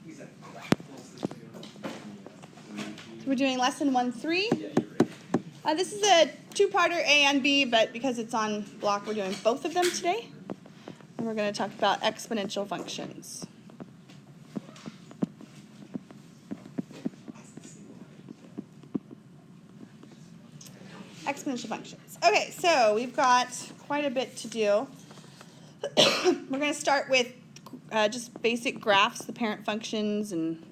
So we're doing lesson 1-3. This is a two-parter, A and B, but because it's on block, we're doing both of them today. And we're going to talk about exponential functions. Exponential functions. Okay, so we've got quite a bit to do. We're going to start with just basic graphs, the parent functions, and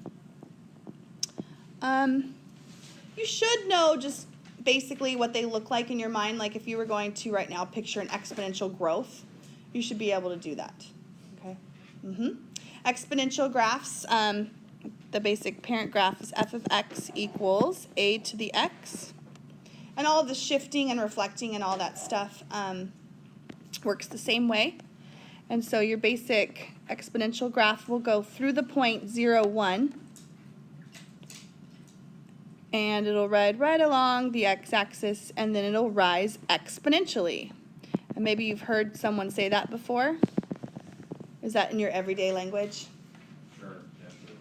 you should know just basically what they look like in your mind. Like if you were going to right now picture an exponential growth, you should be able to do that. Okay. Exponential graphs. The basic parent graph is f of x equals a to the x. And all of the shifting and reflecting and all that stuff works the same way. And so your basic exponential graph will go through the point 0, 1. And it'll ride right along the x-axis, and then it'll rise exponentially. And maybe you've heard someone say that before. Is that in your everyday language? Sure, definitely.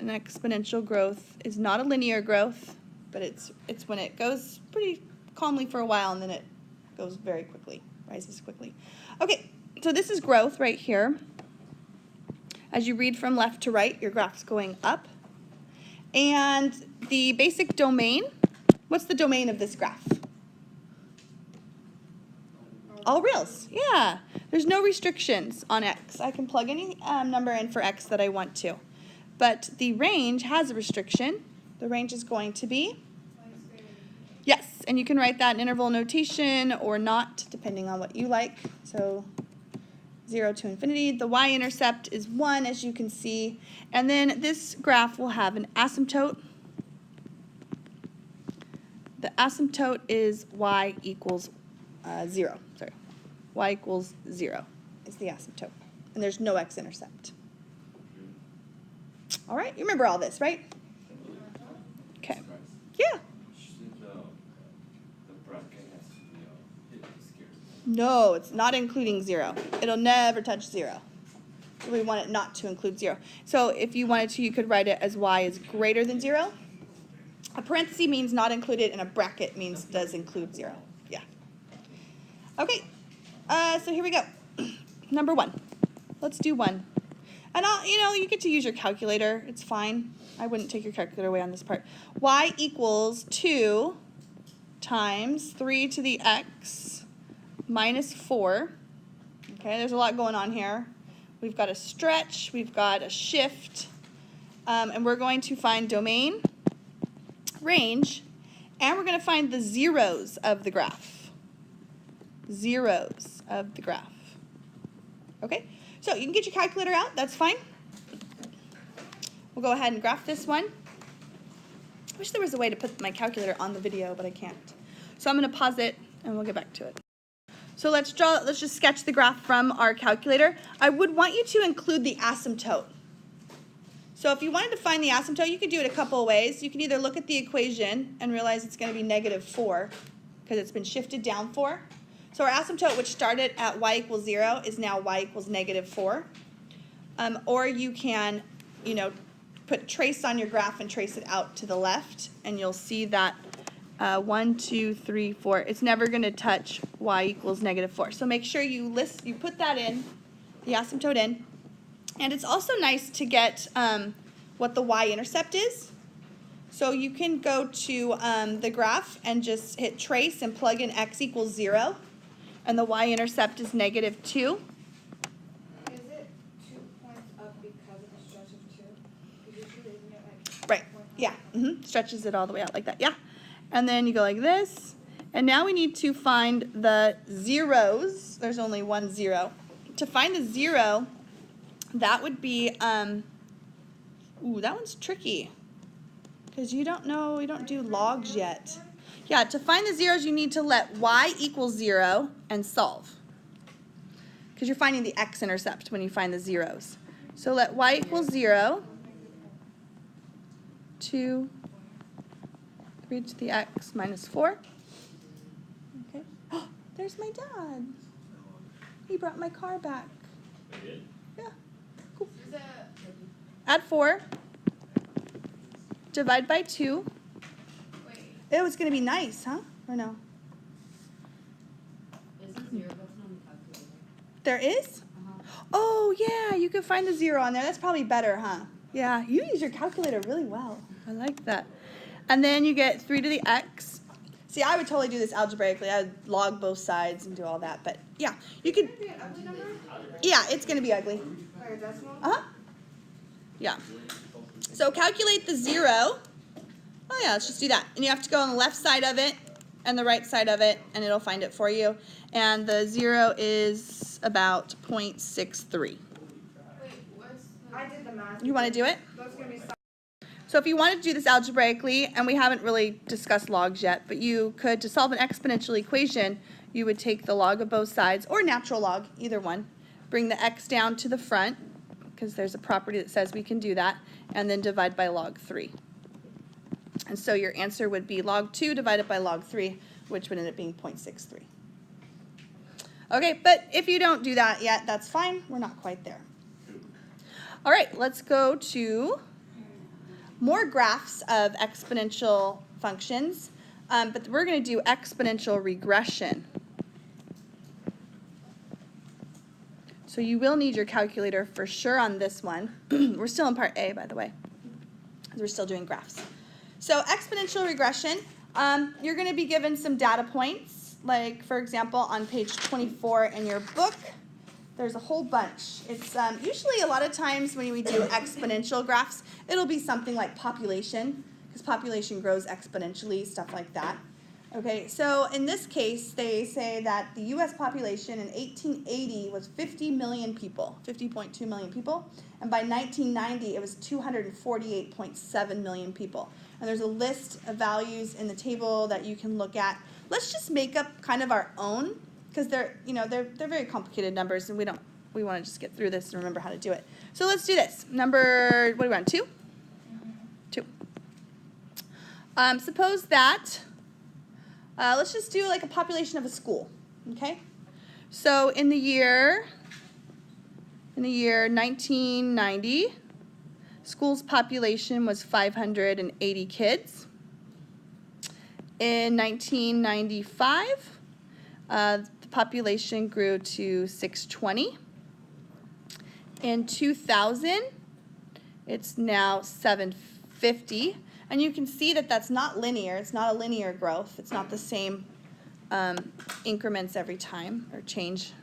An exponential growth is not a linear growth, but it's when it goes pretty calmly for a while, and then it goes very quickly, rises quickly. Okay, so this is growth right here. As you read from left to right, your graph's going up. And the basic domain, what's the domain of this graph? All reals, yeah. There's no restrictions on x. I can plug any number in for x that I want to. But the range has a restriction. The range is going to be? Yes, and you can write that in interval notation or not, depending on what you like. So 0 to infinity. The y-intercept is 1, as you can see. And then this graph will have an asymptote. The asymptote is y equals 0. Sorry, y equals 0 is the asymptote. And there's no x-intercept. All right, you remember all this, right? Okay. Yeah. No, it's not including 0. It'll never touch 0. We want it not to include 0. So if you wanted to, you could write it as y is greater than 0. A parenthesis means not included, and a bracket means does include 0. Yeah. Okay. So here we go. Number 1. Let's do 1. And you get to use your calculator. It's fine. I wouldn't take your calculator away on this part. Y equals 2 times 3 to the x minus 4. Okay, there's a lot going on here. We've got a stretch, we've got a shift, and we're going to find domain, range, and we're going to find the zeros of the graph. Zeros of the graph. Okay, so you can get your calculator out, that's fine. We'll go ahead and graph this one. I wish there was a way to put my calculator on the video, but I can't. So I'm going to pause it, and we'll get back to it. So let's just sketch the graph from our calculator. I would want you to include the asymptote. So if you wanted to find the asymptote, you could do it a couple of ways. You can either look at the equation and realize it's going to be -4 because it's been shifted down 4. So our asymptote, which started at y equals 0, is now y equals -4. Or you can, put trace on your graph and trace it out to the left, and you'll see that 1, 2, 3, 4. It's never going to touch y equals -4. So make sure you put that in, the asymptote in. And it's also nice to get what the y-intercept is. So you can go to the graph and just hit trace and plug in x equals 0. And the y-intercept is -2. Is it 2 points up because of the stretch of 2? Because usually isn't it like right, yeah. Stretches it all the way out like that, yeah. And then you go like this. And now we need to find the zeros. There's only one 0. To find the 0, that would be, that one's tricky. Because you don't do logs yet. Yeah, to find the zeros, you need to let y equals 0 and solve. Because you're finding the x-intercept when you find the zeros. So let y equals 0, 2, 3 to the x minus 4. Okay. Oh, there's my dad. He brought my car back. I did? Yeah. Cool. Is it add 4, divide by 2. Wait. It was going to be nice, huh? Or no? Is it 0 button on the calculator? There is? Oh, yeah, you can find the 0 on there. That's probably better, huh? Yeah, you use your calculator really well. I like that. And then you get 3 to the x. See, I would totally do this algebraically. I would log both sides and do all that. But, yeah, you could, Could it be an ugly number? yeah, it's going to be ugly. Like a decimal? Uh-huh. Yeah. So calculate the 0. Oh, yeah, let's just do that. And you have to go on the left side of it and the right side of it, and it'll find it for you. And the 0 is about 0.63. Wait, what's the... I did the math. You want to do it? That's going to be... So if you wanted to do this algebraically, and we haven't really discussed logs yet, but you could, to solve an exponential equation, you would take the log of both sides, or natural log, either one, bring the x down to the front, because there's a property that says we can do that, and then divide by log 3. And so your answer would be log 2 divided by log 3, which would end up being 0.63. Okay, but if you don't do that yet, that's fine. We're not quite there. All right, let's go to more graphs of exponential functions, but we're going to do exponential regression. So you will need your calculator for sure on this one. We're still in part A, by the way, because we're still doing graphs. So exponential regression, you're going to be given some data points, like, for example, on page 24 in your book. There's a whole bunch. It's usually a lot of times when we do exponential graphs, it'll be something like population, because population grows exponentially, stuff like that. Okay, so in this case, they say that the U.S. population in 1880 was 50 million people, 50.2 million people, and by 1990 it was 248.7 million people. And there's a list of values in the table that you can look at. Let's just make up kind of our own, because they're very complicated numbers, and we want to just get through this and remember how to do it. So let's do this. Number, what do we want, 2? 2. Suppose that, let's just do like a population of a school, okay? So in the year 1990, school's population was 580 kids. In 1995, the population grew to 620. In 2000, it's now 750. And you can see that that's not linear. It's not a linear growth. It's not the same increments every time, or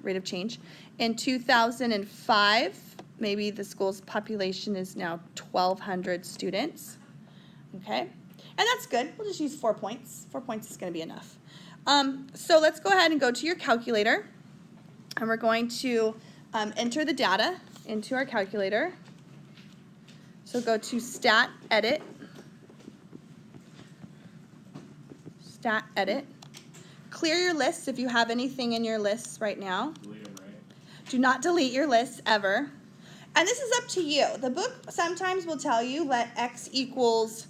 rate of change. In 2005, maybe the school's population is now 1,200 students. Okay? And that's good. We'll just use 4 points. 4 points is going to be enough. So let's go ahead and go to your calculator. And we're going to enter the data into our calculator. So go to Stat Edit. Stat Edit. Clear your lists if you have anything in your lists right now. Delete them, right? Do not delete your lists ever. And this is up to you. The book sometimes will tell you let x equals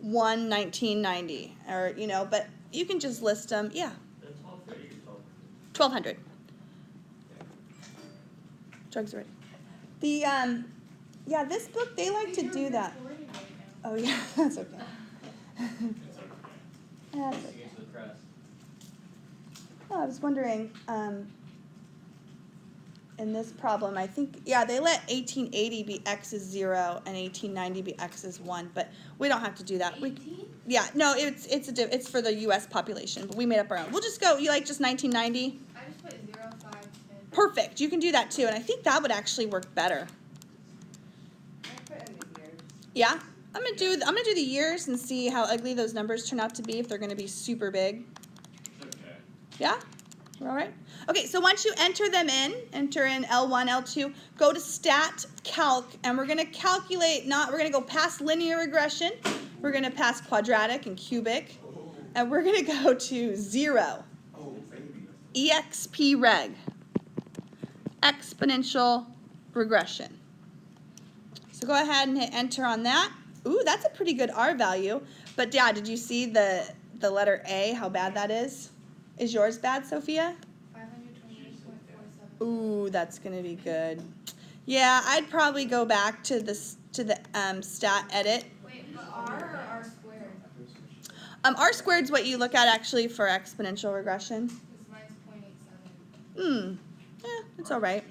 1 1990, or but you can just list them. Yeah. 1,200. Drugs ready. The yeah, this book they like to do that. Oh yeah, that's okay. It's okay. That's It's okay. against the press. Oh, I was wondering, in this problem, I think, yeah, they let 1880 be x is 0 and 1890 be x is 1, but we don't have to do that. Yeah, no, it's for the U.S. population, but we made up our own. We'll just go, you like just 1990? I just put 0, 5, 10. Perfect, you can do that too, and I think that would actually work better. I put in the years. Yeah? I'm gonna do the years and see how ugly those numbers turn out to be, if they're gonna be super big. It's okay. Yeah? We're all right? Okay, so once you enter them in, enter in L1, L2, go to Stat Calc, and we're gonna calculate, we're gonna go past linear regression, we're gonna pass quadratic and cubic, and we're gonna go to 0. EXP reg. Exponential regression. So go ahead and hit enter on that. Ooh, that's a pretty good R value. But Dad, did you see the letter A, how bad that is? Is yours bad, Sophia? 528.47. Ooh, that's going to be good. Yeah, I'd probably go back to to the stat edit. Wait, but R or R squared? R squared is what you look at actually for exponential regression. Because mine's 0.87. Yeah, it's all right.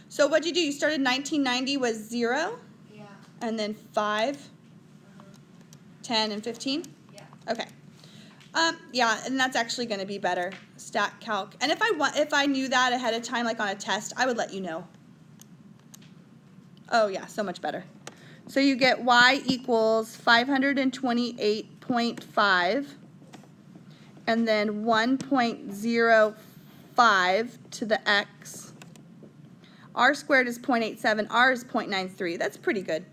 So what'd you do? You started 1990 was 0, Yeah. and then 5, 10, and 15? Yeah. Okay. Yeah, and that's actually going to be better. Stat calc. And if I knew that ahead of time, like on a test, I would let you know. Oh yeah, so much better. So you get y equals 528.5 and then 1.05 to the x. R squared is 0.87, R is 0.93. That's pretty good.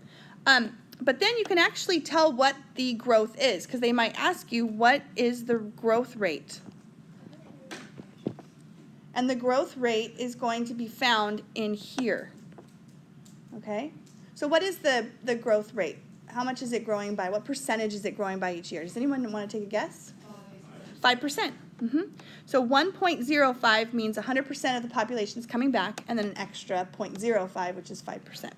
But then you can actually tell what the growth is, because they might ask you, what is the growth rate? And the growth rate is going to be found in here. Okay? So what is the growth rate? How much is it growing by? What percentage is it growing by each year? Does anyone want to take a guess? 5%. So 1.05 means 100% of the population is coming back, and then an extra 0.05, which is 5%.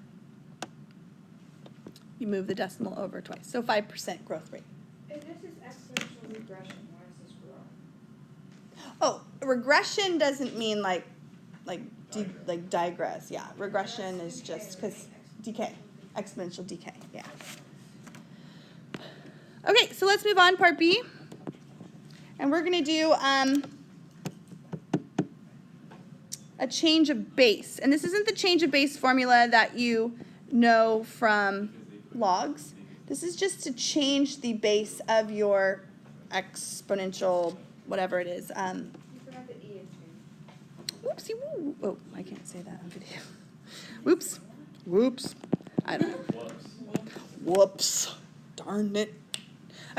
You move the decimal over twice. So 5% growth rate. If this is exponential regression, why is this growing? Oh, regression doesn't mean like digress. Yeah, regression is just because decay, exponential decay. Yeah. Okay, so let's move on, part B. And we're going to do a change of base. And this isn't the change of base formula that you know from logs. This is just to change the base of your exponential, whatever it is. You forgot the E in Whoopsie woo. Oh, I can't say that on video. Whoops. Whoops. I don't know. Whoops. Darn it.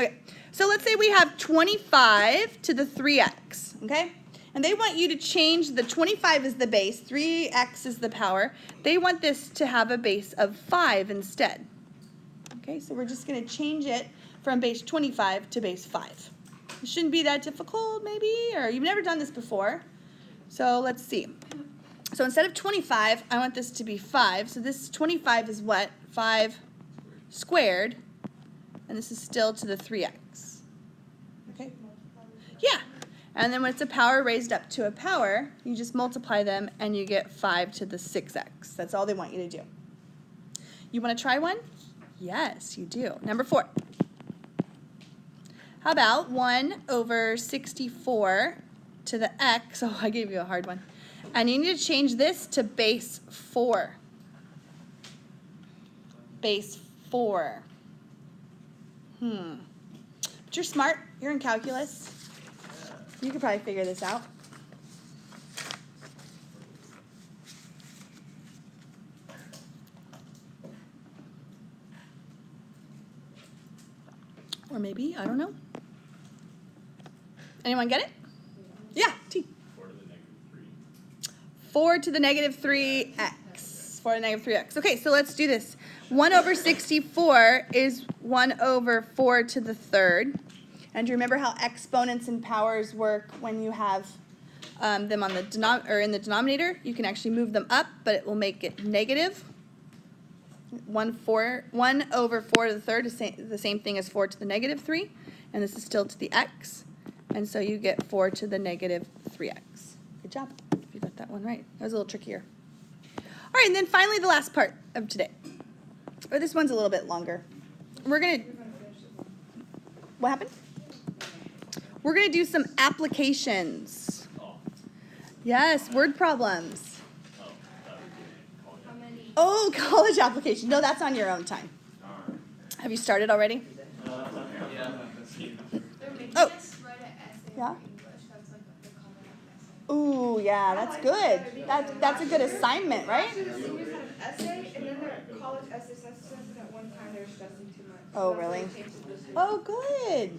Okay, so let's say we have 25 to the 3x, okay? And they want you to change the 25 is the base, 3x is the power. They want this to have a base of 5 instead. Okay, so we're just going to change it from base 25 to base 5. It shouldn't be that difficult, maybe, or you've never done this before. So let's see. So instead of 25, I want this to be 5. So this 25 is what? 5 squared. And this is still to the 3x. Okay? Yeah. And then when it's a power raised up to a power, you just multiply them and you get 5 to the 6x. That's all they want you to do. You want to try one? Yes, you do. Number 4. How about 1 over 64 to the x? Oh, I gave you a hard one. And you need to change this to base 4. Base 4. But you're smart. You're in calculus. You could probably figure this out. Or maybe, I don't know. Anyone get it? Yeah, T. 4 to the negative 3x. 4 to the negative 3x. Okay, so let's do this. 1 over 64 is 1 over 4 to the 3rd. And do you remember how exponents and powers work when you have them on the in the denominator? You can actually move them up, but it will make it negative. 1 over 4 to the 3rd is the same thing as 4 to the negative 3. And this is still to the x. And so you get 4 to the negative 3x. Good job. If you got that one right. That was a little trickier. All right, and then finally the last part of today. Or this one's a little bit longer. We're going to... What happened? We're going to do some applications. Yes, word problems. Oh, college application. No, that's on your own time. Have you started already? Oh. Yeah. Ooh, yeah, that's good. That's a good assignment, right? The seniors had an essay, and then their college essay assessments at one time they were stressing too much. Oh, really? Oh, good.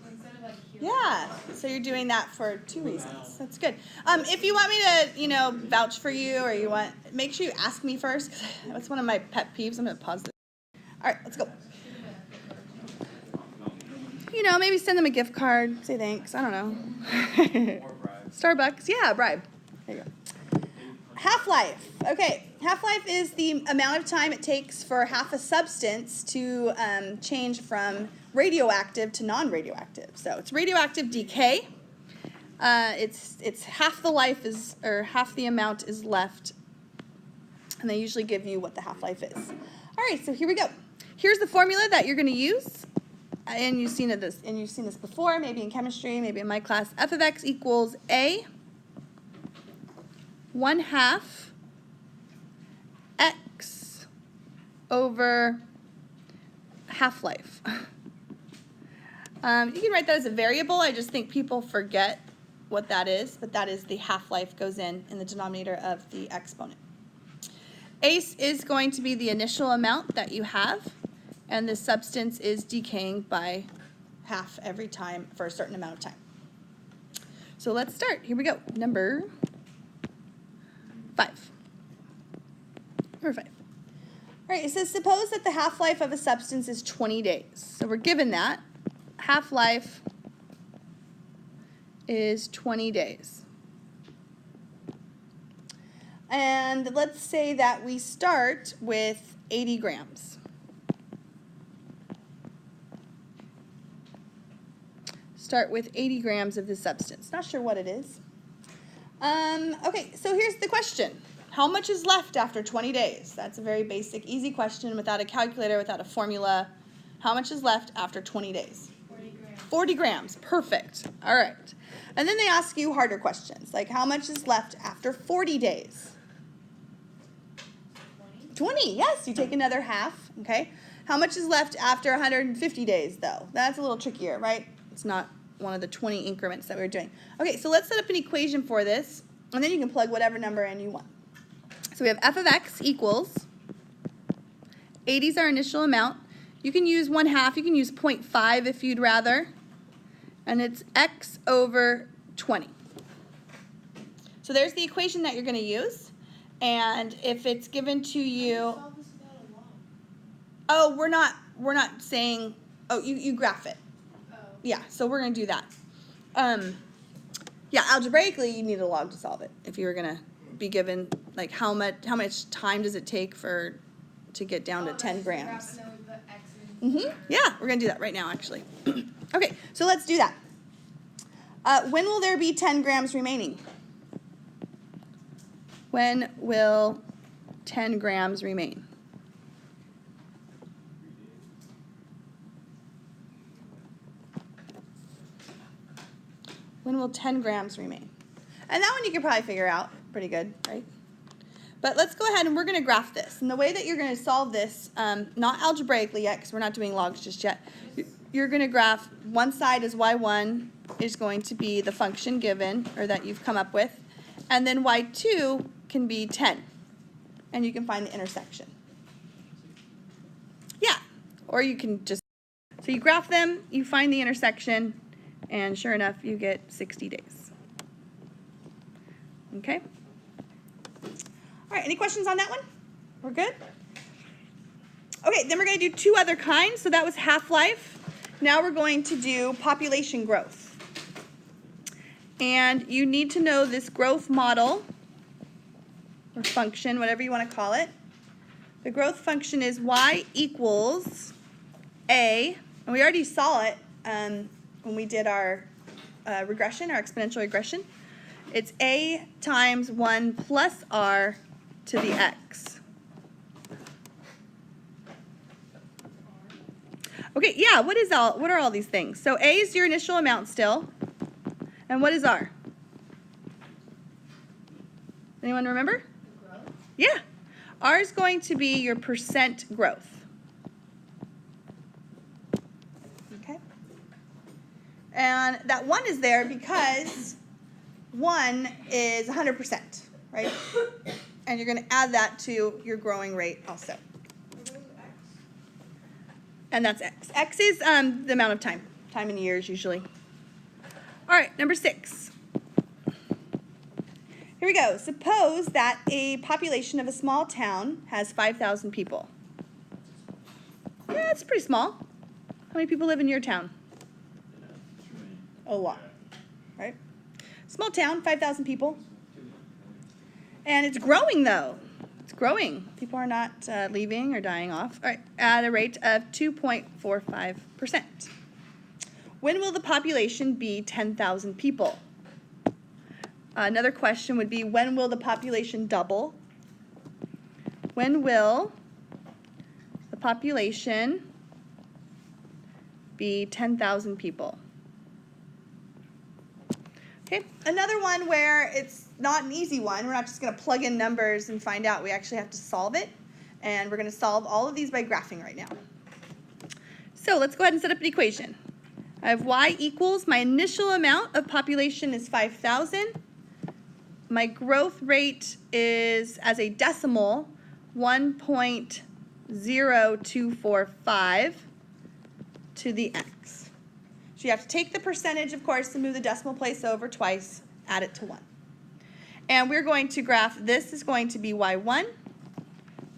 Yeah. So you're doing that for 2 reasons. That's good. If you want me to, vouch for you, or you want, make sure you ask me first, because that's one of my pet peeves. I'm going to pause this. All right, let's go. Maybe send them a gift card. Say thanks. I don't know. Starbucks. Yeah, bribe. There you go. Half-life. Okay, half-life is the amount of time it takes for half a substance to change from radioactive to non-radioactive. So it's radioactive decay. It's half the life is, or half the amount is left, and they usually give you what the half-life is. All right, so here we go. Here's the formula that you're going to use, and you've seen this before, maybe in chemistry, maybe in my class. F of x equals a 1/2 x over half-life. You can write that as a variable. I just think people forget what that is, but that is the half-life goes in the denominator of the exponent. ACE is going to be the initial amount that you have, and the substance is decaying by half every time for a certain amount of time. So let's start. Here we go. Number 5. Number 5. All right, it says suppose that the half-life of a substance is 20 days. So we're given that. Half-life is 20 days. And let's say that we start with 80 grams. Start with 80 grams of this substance. Not sure what it is. Okay, so here's the question. How much is left after 20 days? That's a very basic, easy question without a calculator, without a formula. How much is left after 20 days? 40 grams. 40 grams. Perfect. All right. And then they ask you harder questions, like how much is left after 40 days? 20. Yes, you take another half, okay? How much is left after 150 days, though? That's a little trickier, right? It's not one of the 20 increments that we were doing. Okay, so let's set up an equation for this, and then you can plug whatever number in you want. So we have f of x equals, 80 is our initial amount. You can use 1/2, you can use 0.5 if you'd rather, and it's x over 20. So there's the equation that you're going to use, and if it's given to you, oh, we're not saying, oh, you graph it. Yeah, so we're going to do that. Yeah, algebraically, you need a log to solve it. If you were going to be given, like, how much time does it take to get down to 10 grams? Yeah, we're going to do that right now, actually. Okay, so let's do that. When will there be 10 grams remaining? When will 10 grams remain? When will 10 grams remain? And that one you can probably figure out pretty good, right? But let's go ahead and we're going to graph this. And the way that you're going to solve this, not algebraically yet, because we're not doing logs just yet, you're going to graph one side as y1 is going to be the function given, or that you've come up with, and then y2 can be 10. And you can find the intersection. Yeah, or you can just, so you graph them, you find the intersection, and sure enough, you get 60 days. Okay? All right, any questions on that one? We're good? Okay, then we're going to do two other kinds. So that was half-life. Now we're going to do population growth. And you need to know this growth model, or function, whatever you want to call it. The growth function is y equals a, and we already saw it when we did our regression, our exponential regression. It's a times 1 plus r to the x. Okay, yeah, what are all these things? So a is your initial amount still. And what is r? Anyone remember? Growth. Yeah. R is going to be your percent growth. Okay? And that 1 is there because 1 is 100%, right? And you're going to add that to your growing rate also. And that's x. X is the amount of time in years usually. All right, number 6. Here we go. Suppose that a population of a small town has 5,000 people. Yeah, it's pretty small. How many people live in your town? A lot, right? Small town, 5,000 people. And it's growing, though. It's growing. People are not leaving or dying off. All right, at a rate of 2.45%. When will the population be 10,000 people? Another question would be, when will the population double? When will the population be 10,000 people? Okay, another one where it's not an easy one. We're not just going to plug in numbers and find out. We actually have to solve it. And we're going to solve all of these by graphing right now. So let's go ahead and set up an equation. I have y equals, my initial amount of population is 5,000. My growth rate is, as a decimal, 1.0245 to the x. So you have to take the percentage, of course, and move the decimal place over twice, add it to 1. And we're going to graph, this is going to be y1,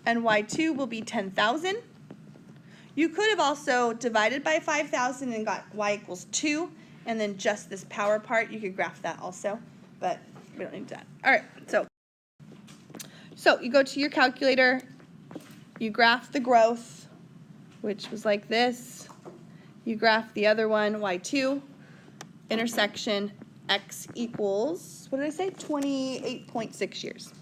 and y2 will be 10,000. You could have also divided by 5,000 and got y equals 2, and then just this power part, you could graph that also, but we don't need that. All right, so you go to your calculator, you graph the growth, which was like this. You graph the other one, y2, intersection, x equals, what did I say, 28.6 years.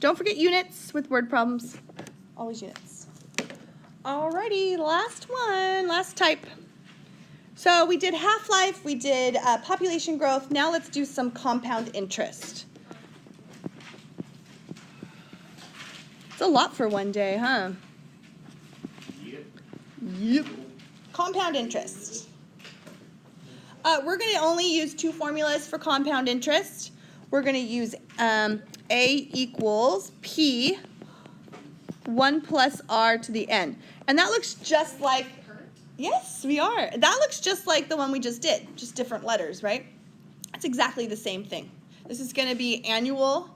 Don't forget units with word problems, always units. Alrighty, last one, last type. So we did half-life, we did population growth. Now let's do some compound interest. It's a lot for one day, huh? Yep. Compound interest. We're going to only use 2 formulas for compound interest. We're going to use A equals P 1 plus R to the n. And that looks just like, yes, we are. That looks just like the one we just did, just different letters, right? It's exactly the same thing. This is going to be annual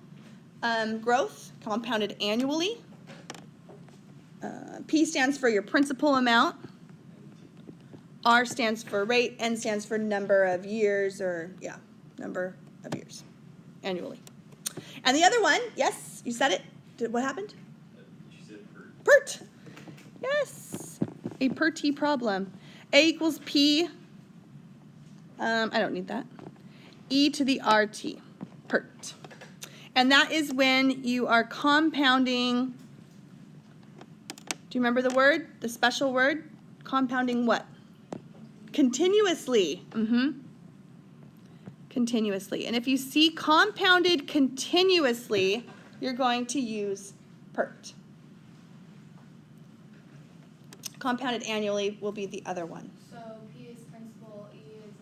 growth, compounded annually. P stands for your principal amount. R stands for rate. N stands for number of years, or yeah, number of years, annually. And the other one, yes, you said it. What happened? She said PERT. PERT. Yes, a PERT problem. A equals P, I don't need that, E to the RT, PERT. And that is when you are compounding, do you remember the word, the special word? Compounding what? Continuously. Continuously. And if you see compounded continuously, you're going to use PERT. Compounded annually will be the other one. So P is principal, E is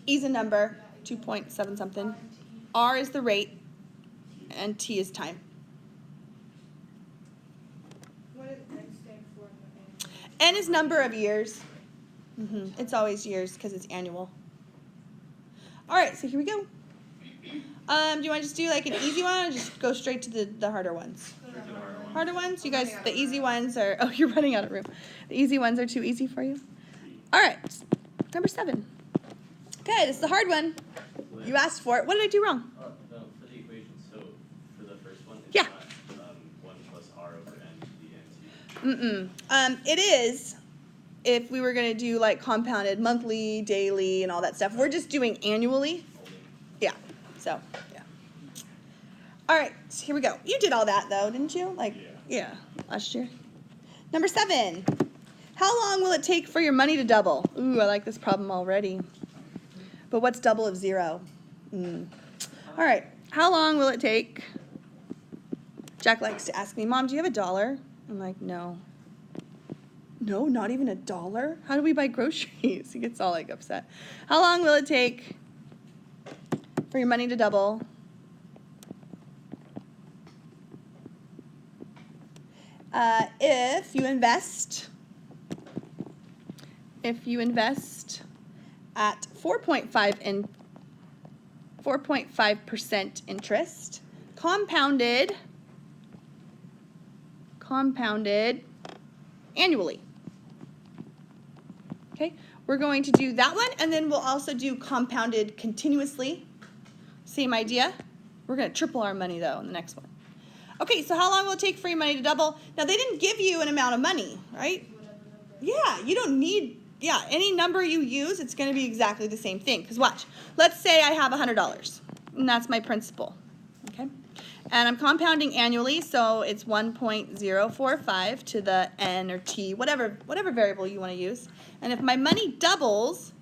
E is a number, 2.7 something. R is the rate, and T is time. what does N stand for? N is number of years. It's always years because it's annual. All right, so here we go. Do you want to just do like an easy one, or just go straight to the harder ones? Harder ones? You guys, the easy ones are, oh, you're running out of room. The easy ones are too easy for you? All right, number 7. Okay, this is the hard one. You asked for it. What did I do wrong? No, for the equation, so for the first one, it's Yeah. not 1 plus R over N to the NT. It is if we were going to do like compounded monthly, daily, and all that stuff. We're just doing annually. Yeah, so, yeah. All right, so here we go. You did all that, though, didn't you? Like, yeah, last year. Number 7. How long will it take for your money to double? Ooh, I like this problem already. But what's double of 0? All right, how long will it take? Jack likes to ask me, Mom, do you have $1? I'm like, no. No, not even $1? How do we buy groceries? He gets all like upset. How long will it take for your money to double? If you invest at 4.5% interest, compounded annually. Okay, we're going to do that one, and then we'll also do compounded continuously. Same idea. We're going to triple our money, though, in the next one. Okay, so how long will it take for your money to double? Now, they didn't give you an amount of money, right? Yeah, you don't need, any number you use, it's going to be exactly the same thing. Because watch, let's say I have $100, and that's my principal, okay? And I'm compounding annually, so it's 1.045 to the n or t, whatever variable you want to use. And if my money doubles,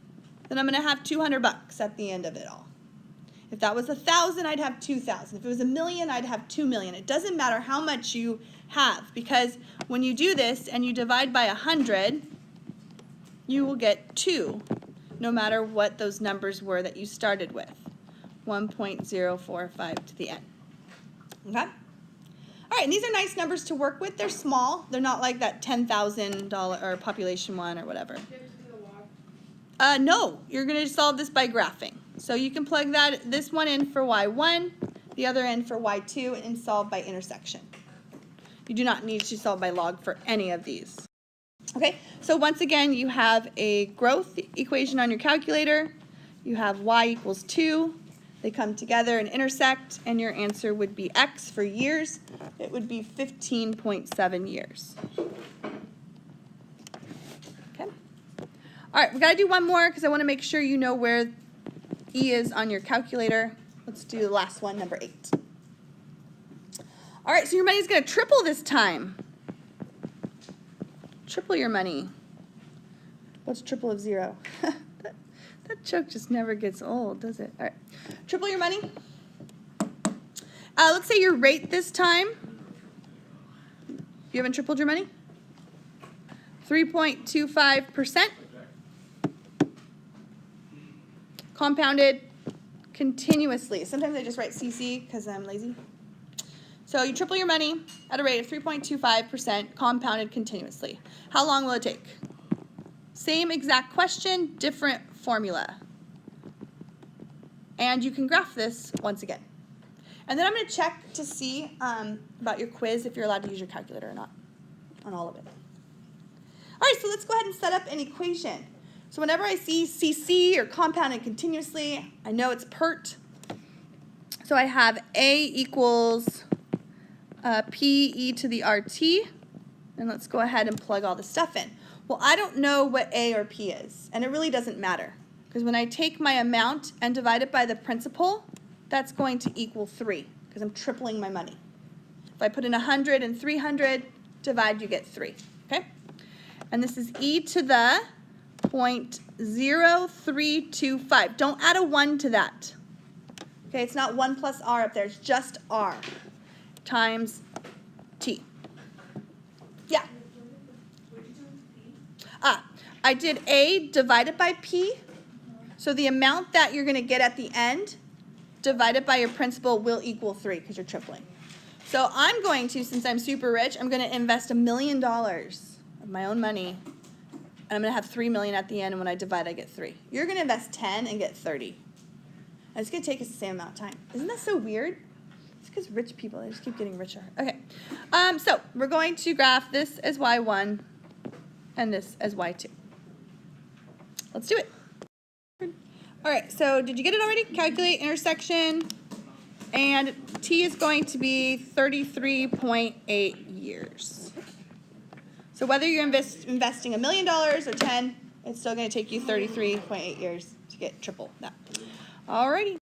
then I'm going to have $200 at the end of it all. If that was 1,000, I'd have 2,000. If it was 1,000,000, I'd have 2,000,000. It doesn't matter how much you have, because when you do this and you divide by 100, you will get 2, no matter what those numbers were that you started with. 1.045 to the n. Okay? All right, and these are nice numbers to work with. They're small. They're not like that $10,000 or population one or whatever. No, you're going to solve this by graphing. So you can plug this one in for y1, the other in for y2, and solve by intersection. You do not need to solve by log for any of these. Okay, so once again, you have a growth equation on your calculator. You have y equals 2. They come together and intersect, and your answer would be x for years. It would be 15.7 years. Okay. All right, we got to do one more because I want to make sure you know where E is on your calculator. Let's do the last one, number 8. All right, so your money is going to triple this time. Triple your money. What's triple of 0? That joke just never gets old, does it? All right, triple your money. Let's say your rate this time. You haven't tripled your money? 3.25%. Compounded continuously. Sometimes I just write CC because I'm lazy. So you triple your money at a rate of 3.25% compounded continuously. How long will it take? Same exact question, different formula. And you can graph this once again. And then I'm going to check to see about your quiz if you're allowed to use your calculator or not on all of it. All right, so let's go ahead and set up an equation. So whenever I see CC or compounded continuously, I know it's PERT. So I have A equals P e to the RT. And let's go ahead and plug all the stuff in. Well, I don't know what A or P is, and it really doesn't matter. Because when I take my amount and divide it by the principal, that's going to equal 3, because I'm tripling my money. If I put in 100 and 300, divide, you get 3. Okay? And this is e to the 0.0325. Don't add a 1 to that. Okay, it's not 1 plus r up there. It's just r times t. Yeah? I did a divided by p. So the amount that you're going to get at the end divided by your principal will equal 3 because you're tripling. So I'm going to, since I'm super rich, I'm going to invest $1 million of my own money. And I'm going to have 3 million at the end, and when I divide, I get 3. You're going to invest 10 and get 30. And it's going to take us the same amount of time. Isn't that so weird? It's because rich people, they just keep getting richer. Okay, so we're going to graph this as y1 and this as y2. Let's do it. All right, so did you get it already? Calculate intersection, and t is going to be 33.8 years. So whether you're investing $1 million or 10, it's still going to take you 33.8 years to get triple that. Alrighty.